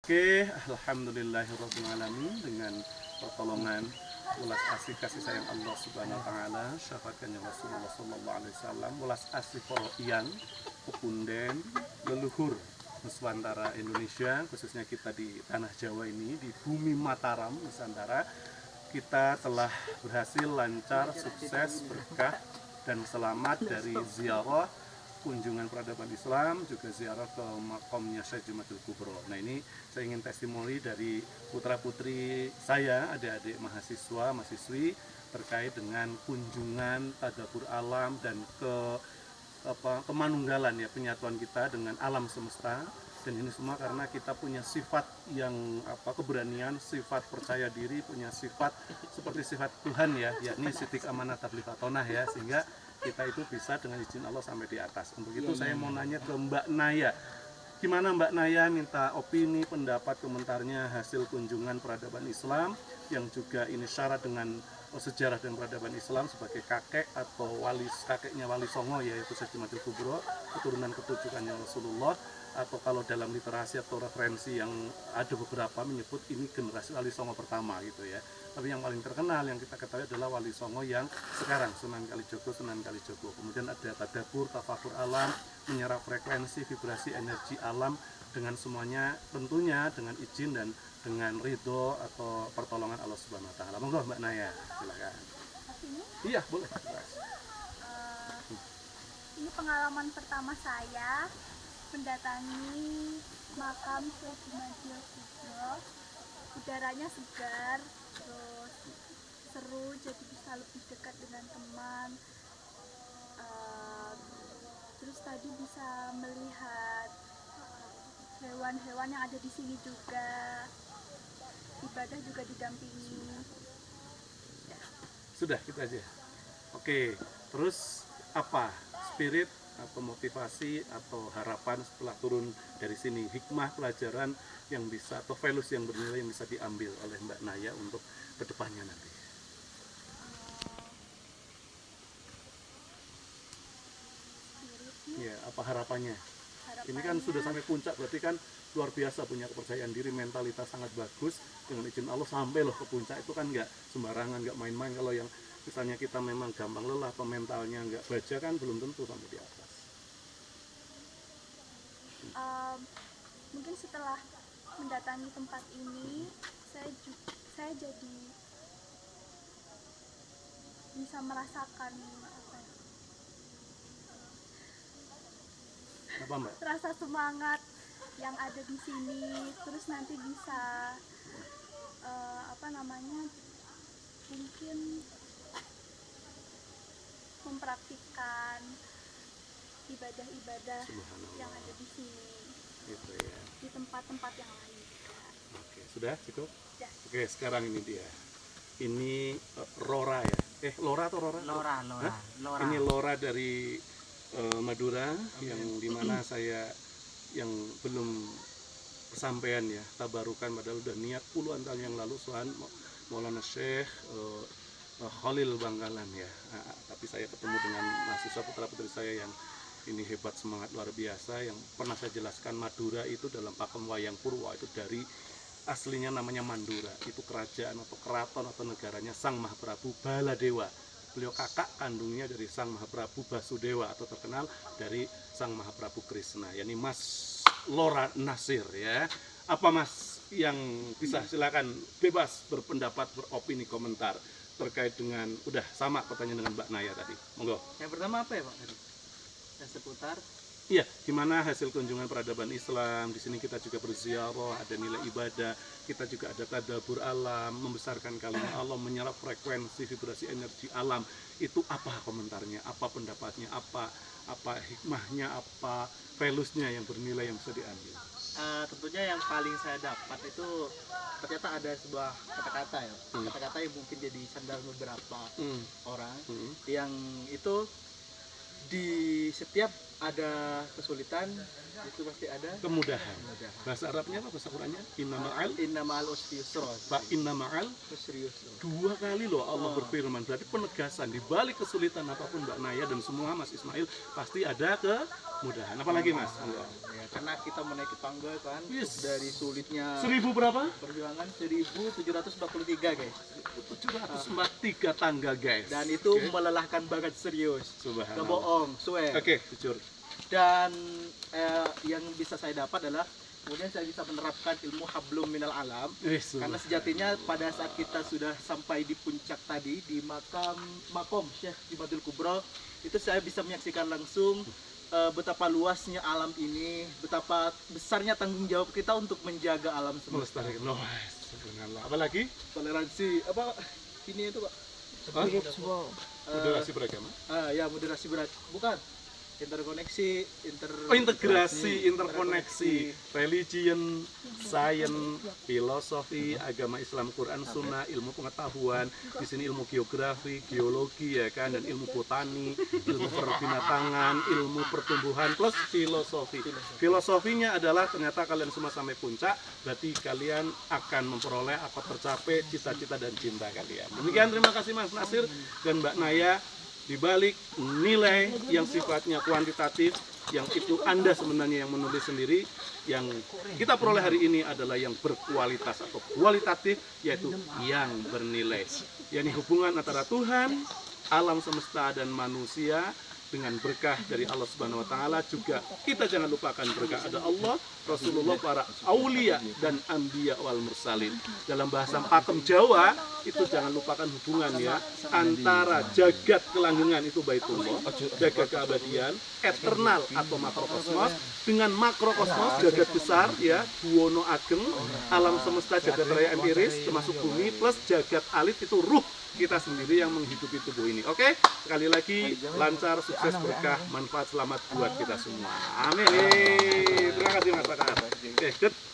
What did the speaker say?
Oke, alhamdulillahirrahmanirrahim. Dengan pertolongan ulas asih kasih sayang Allah Subhanahu wa taala, syafaatnya Rasulullah sallallahu alaihi wasallam, ulas asih poroian pepunden leluhur Nusantara Indonesia, khususnya kita di tanah Jawa ini, di bumi Mataram Nusantara, kita telah berhasil lancar, sukses, berkah dan selamat dari ziarah kunjungan peradaban Islam, juga ziarah ke makamnya Syekh Jumatul Kubro. Nah, ini saya ingin testimoni dari putra-putri saya, adik-adik mahasiswa, mahasiswi, terkait dengan kunjungan tadabbur alam dan kemanunggalan ya, penyatuan kita dengan alam semesta. Dan ini semua karena kita punya sifat yang keberanian, sifat percaya diri, punya sifat seperti sifat Tuhan ya, yakni sidik amanah tabligh fatonah ya, sehingga kita itu bisa dengan izin Allah sampai di atas. Untuk itu saya mau nanya ke Mbak Naya. Gimana Mbak Naya, minta opini, pendapat, komentarnya hasil kunjungan peradaban Islam yang juga ini syarat dengan sejarah dan peradaban Islam sebagai kakek atau kakeknya Wali Songo, yaitu Syekh Jumatul Kubro, keturunan ketujukannya Rasulullah, atau kalau dalam literasi atau referensi yang ada beberapa menyebut ini generasi Wali Songo pertama gitu ya. Tapi yang paling terkenal yang kita ketahui adalah Wali Songo yang sekarang, Sunan Kalijogo. Kemudian ada tadabbur, tafakur alam, menyerap frekuensi, vibrasi, energi alam dengan semuanya tentunya dengan izin dan dengan ridho atau pertolongan Allah Subhanahu wa taala. Monggo Mbak Naya, silakan. Iya, boleh. Ini pengalaman pertama saya mendatangi makam Syekh Jumatul Kubro. Udaranya segar, terus seru, jadi bisa lebih dekat dengan teman. Terus tadi bisa melihat hewan-hewan yang ada di sini juga. Ibadah juga didampingi. Sudah, kita aja. Oke, terus apa spirit atau motivasi atau harapan setelah turun dari sini, hikmah pelajaran yang bisa atau values yang bernilai yang bisa diambil oleh Mbak Naya untuk kedepannya nanti? Ya, apa harapannya? Ini kan sudah sampai puncak, berarti kan luar biasa, punya kepercayaan diri, mentalitas sangat bagus. Dengan izin Allah sampai loh ke puncak, itu kan nggak sembarangan, nggak main-main. Kalau yang misalnya kita memang gampang lelah atau mentalnya nggak baja kan belum tentu sampai di atas. Mungkin setelah mendatangi tempat ini, saya jadi bisa merasakan Apa Mbak? rasa semangat yang ada di sini. Terus nanti bisa mungkin mempraktikkan ibadah-ibadah yang ada di sini, gitu ya, di tempat-tempat yang lain juga. Oke, sudah cukup? Ya. Oke, sekarang ini dia. Ini Lora ya? Lora atau Rora? Lora. Ini Lora dari Madura, yang dimana saya yang belum kesampaian ya, tabarukan padahal udah niat puluhan tahun yang lalu, Sohan Maulana Syekh Khalil Bangkalan ya. Tapi saya ketemu dengan mahasiswa putra-putri saya yang ini hebat, semangat luar biasa, yang pernah saya jelaskan Madura itu dalam pakem Wayang Purwa itu dari aslinya namanya Mandura, itu kerajaan atau keraton atau negaranya Sang Mahaprabu Baladewa. Beliau kakak kandungnya dari Sang Mahaprabu Basudewa atau terkenal dari Sang Mahaprabu Krishna, yakni Mas Lora Nasir ya. Apa Mas yang bisa, silakan bebas berpendapat, beropini, komentar terkait dengan, udah sama pertanyaan dengan Mbak Naya tadi. Monggo. Yang pertama apa ya Pak? Yang seputar. Iya, gimana hasil kunjungan peradaban Islam? Di sini kita juga berziarah, ada nilai ibadah, kita juga ada tadabbur alam, membesarkan kalimat Allah, menyerap frekuensi, vibrasi, energi alam. Itu apa komentarnya? Apa pendapatnya? Apa hikmahnya? Apa values-nya yang bernilai yang bisa diambil? Tentunya yang paling saya dapat itu ternyata ada sebuah kata-kata ya, kata-kata yang mungkin jadi sandal beberapa orang, yang itu di setiap ada kesulitan itu pasti ada kemudahan. Bahasa Arabnya apa, bahasa Qurannya? Inna ma'al usri yusra. Inna ma'al usri yusra. 2 kali loh Allah berfirman, berarti penegasan di balik kesulitan apapun Mbak Naya dan semua Mas Ismail pasti ada mudahan. Apalagi Mas? Ya, karena kita menaiki tangga kan Yes. dari sulitnya 1000 berapa? perjuangan 1743 guys, 743 tangga guys. dan itu Oke. melelahkan banget, serius, gak Subhanallah. bohong, swear. Oke, jujur. Dan yang bisa saya dapat adalah kemudian saya bisa menerapkan ilmu hablum minal alam, karena sejatinya pada saat kita sudah sampai di puncak tadi di makom Syekh Jumadil Kubro, itu saya bisa menyaksikan langsung betapa luasnya alam ini, betapa besarnya tanggung jawab kita untuk menjaga alam semesta. Melestarikan. Oh, subhanallah. Apalagi Toleransi apa ini itu Pak? moderasi beragama. Ya moderasi berat, bukan interkoneksi, Integrasi, interkoneksi, religion, science, filosofi, agama Islam, Quran, Sunnah, ilmu pengetahuan, di sini ilmu geografi, geologi ya kan, dan ilmu botani, ilmu perbinatangan, ilmu pertumbuhan plus filosofi. Filosofinya adalah ternyata kalian semua sampai puncak, berarti kalian akan memperoleh apa tercapai cita-cita dan cinta kalian. Demikian, terima kasih Mas Nasir dan Mbak Naya. Di balik nilai yang sifatnya kuantitatif, yang itu Anda sebenarnya yang menulis sendiri, yang kita peroleh hari ini adalah yang berkualitas atau kualitatif, yaitu yang bernilai. Yakni hubungan antara Tuhan, alam semesta dan manusia dengan berkah dari Allah Subhanahu wa taala. Juga kita jangan lupakan berkah ada Allah, Rasulullah, para aulia dan anbiya wal mursalin. Dalam bahasa pakem Jawa itu jangan lupakan hubungan ya antara jagat kelanggengan itu Baitullah, jagat keabadian, eternal atau makrokosmos dengan makrokosmos jagat besar ya, Buwono Ageng, alam semesta jagat raya empiris termasuk bumi, plus jagat alit itu ruh kita sendiri yang menghidupi tubuh ini. Oke, sekali lagi lancar, sukses, berkah, manfaat, selamat buat kita semua. Amin. Terima kasih Mas Pakar. Oke, good.